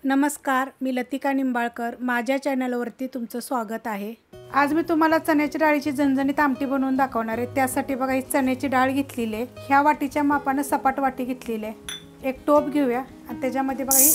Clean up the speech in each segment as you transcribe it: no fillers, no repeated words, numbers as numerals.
नमस्कार, मी लतिका निंबाळकर. माझ्या चॅनलवरती तुमचं स्वागत आहे. आज मी तुम्हाला चण्याची डाळीची झणझणीत आमटी बनवून दाखवणार आहे. त्यासाठी बघा ही चण्याची डाळ घेतलेली आहे. ह्या वाटीच्या मापाने सपाट वाटी घेतलेली आहे. एक टोप घेऊया आणि त्याच्यामध्ये बघा ही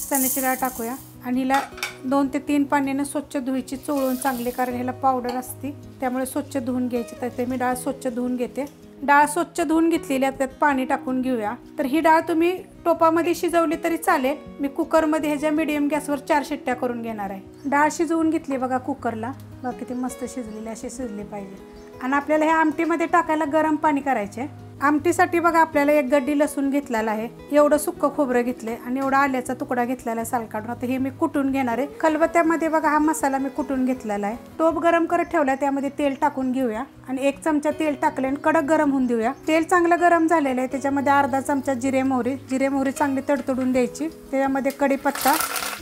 चण्याची डाळ टाकूया आणि हिला 2 ते 3 पाण्याने स्वच्छ धुवायची, चोळून चांगले, कारण ह्याला पावडर असते त्यामुळे स्वच्छ धुवून घ्यायची. तर ते मी डाळ स्वच्छ धुवून घेते. डाळ स्वच्छ धुवून घेतलेली आहे, त्यात पाणी टाकून घेऊया. तर ही डाळ तुम्ही टोपामध्ये शिजवली तरी चालेल. मी कुकरमध्ये ह्याच्या मीडियम गॅसवर 4 शिट्ट्या करून घेणार आहे. डाळ शिजवून घेतली बघा कुकरला. बघा किती मस्त शिजलेली, अशी शिजली पाहिजे. आणि आपल्याला ह्या आमटीमध्ये टाकायला गरम पाणी करायचे. आमटीसाठी बघा आपल्याला 1 गड्डी लसूण घेतलेला आहे, एवढं सुक्क खोबरं घेतलंय आणि एवढा आल्याचा तुकडा घेतलेला आहे साल काढून. आता हे मी कुटून घेणार आहे. खलबत्त्यामध्ये बघा हा मसाला मी कुटून घेतलेला आहे. टोप गरम करत ठेवला, त्यामध्ये तेल टाकून घेऊया आणि 1 चमचा तेल टाकले आणि कडक गरम होऊन देऊया. तेल चांगलं गरम झालेलं आहे, त्याच्यामध्ये अर्धा चमचा जिरे मोहरी चांगली तडतडून द्यायची. त्याच्यामध्ये कढीपत्ता,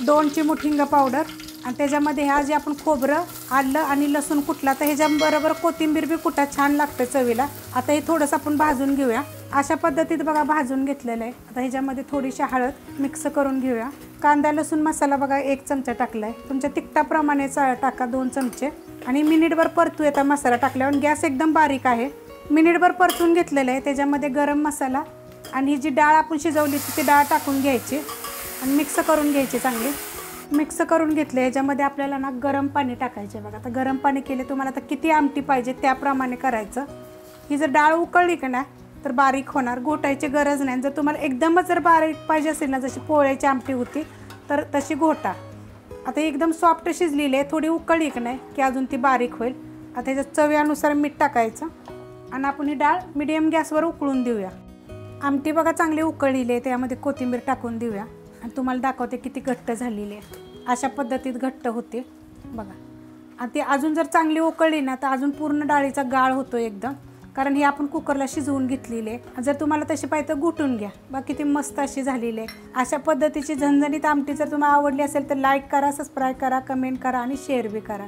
2 चिमूट हिंग पावडर आणि त्याच्यामध्ये ह्या जे आपण खोबरं, आलं आणि लसूण कुटला, तर ह्याच्याबरोबर कोथिंबीर बी कुटा, छान लागतं चवीला. आता हे थोडंसं आपण भाजून घेऊया. अशा पद्धतीत बघा भाजून घेतलेलं आहे. आता ह्याच्यामध्ये थोडीशी हळद मिक्स करून घेऊया. कांदा लसूण मसाला बघा 1 चमचा टाकला आहे. तुमच्या तिखटाप्रमाणे टाका 2 चमचे आणि मिनिटभर परतू येता मसाला टाकल्यावर. गॅस एकदम बारीक आहे. मिनिटभर परतून घेतलेलं आहे. त्याच्यामध्ये गरम मसाला आणि ही जी डाळ आपण शिजवली ती डाळ टाकून घ्यायची आणि मिक्स करून घ्यायची. चांगली मिक्स करून घेतले. याच्यामध्ये आपल्याला ना गरम पाणी टाकायचे बघा. आता गरम पाणी केले, तुम्हाला आता किती आमटी पाहिजे त्याप्रमाणे करायचं. ही जर डाळ उकळली का ना तर बारीक होणार, घोटायची गरज नाही. जर तुम्हाला एकदमच जर बारीक पाहिजे असेल ना, जशी पोळ्याची आमटी होती तर तशी घोटा. आता एकदम सॉफ्ट शिजलेली आहे, थोडी उकळली का नाही की अजून ती बारीक होईल. आता ह्याच्यात चवीनुसार मीठ टाकायचं आणि आपण ही डाळ मीडियम गॅसवर उकळून देऊया. आमटी बघा चांगली उकळलेली आहे, त्यामध्ये कोथिंबीर टाकून देऊया आणि तुम्हाला दाखवते किती घट्ट झालेली आहे. अशा पद्धतीत घट्ट होते बघा. आणि ती अजून जर चांगली उकळली ना तर अजून पूर्ण डाळीचा गाळ होतो एकदम, कारण ही आपण कुकरला शिजवून घेतलेली आहे. जर तुम्हाला तशी पाहिजे तर घुटून घ्या. बघा किती मस्त अशी झालेली आहे. अशा पद्धतीची झणझणीत आमटी जर तुम्हाला आवडली असेल तर लाईक करा, सबस्क्राईब करा, कमेंट करा आणि शेअर बी करा.